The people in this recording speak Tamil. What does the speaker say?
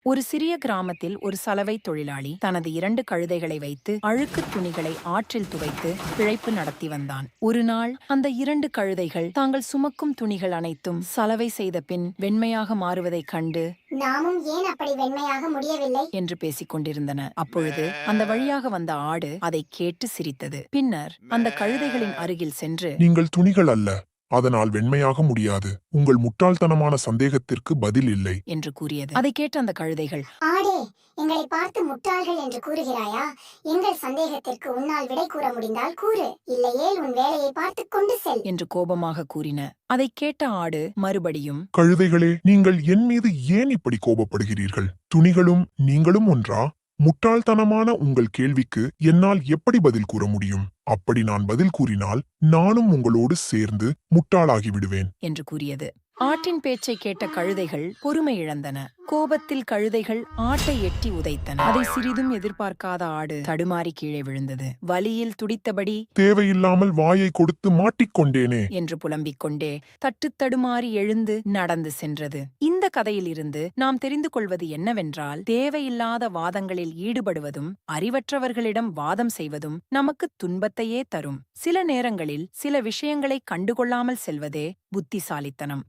ஒரு சிறிய கிராமத்தில் ஒரு சலவை தொழிலாளி தனது 2 கழுதைகளை வைத்து அழுக்கு துணிகளை ஆற்றில் துவைத்து பிழைப்பு நடத்தி வந்தான். ஒரு நாள் அந்த 2 கழுதைகள் தாங்கள் சுமக்கும் துணிகள் அனைத்தும் சலவை செய்த பின் வெண்மையாக மாறுவதைக் கண்டு நாமும் ஏன் அப்படி வெண்மையாக முடியவில்லை என்று பேசிக் கொண்டிருந்தன. அப்பொழுது அந்த வழியாக வந்த ஆடு அதை கேட்டு சிரித்தது. பின்னர் அந்த கழுதைகளின் அருகில் சென்று, நீங்கள் துணிகள் அல்ல, அதனால் வெண்மையாக முடியாது. உங்கள் முட்டாள்தனமான சந்தேகத்திற்கு பதில் இல்லை என்று கூறியது. அதை கேட்ட அந்த கழுதைகள், ஆடே, எங்களை பார்த்து முட்டாள்கள் என்று கூறுகிறாயா? எங்கள் சந்தேகத்திற்கு உன்னால் விடை கூற முடிந்தால் கூறு, இல்லையேல் உன் வேலையை பார்த்துக் கொண்டு செல் என்று கோபமாக கூறின. அதைக் கேட்ட ஆடு மறுபடியும், கழுதைகளே, நீங்கள் என் மீது ஏன் இப்படி கோபப்படுகிறீர்கள்? துணிகளும் நீங்களும் ஒன்றா? முட்டாள்தனமான உங்கள் கேள்விக்கு என்னால் எப்படி பதில் கூற முடியும்? அப்படி நான் பதில் கூறினால் நானும் உங்களோடு சேர்ந்து முட்டாளாகி விடுவேன் என்று கூறியது. ஆட்டின் பேச்சை கேட்ட கழுதைகள் பொறுமை இழந்தன. கோபத்தில் கழுதைகள் ஆட்டை எட்டி உதைத்தன. அதை சிறிதும் எதிர்பார்க்காத ஆடு தடுமாறி கீழே விழுந்தது. வலியில் துடித்தபடி, தேவையில்லாமல் வாயை கொடுத்து மாட்டிக்கொண்டேனே என்று புலம்பிக் கொண்டே தட்டுத்தடுமாறி எழுந்து நடந்து சென்றது. இந்த கதையிலிருந்து நாம் தெரிந்து கொள்வது என்னவென்றால், தேவையில்லாத வாதங்களில் ஈடுபடுவதும் அறிவற்றவர்களிடம் வாதம் செய்வதும் நமக்கு துன்பத்தையே தரும். சில நேரங்களில் சில விஷயங்களை கண்டுகொள்ளாமல் செல்வதே புத்திசாலித்தனம்.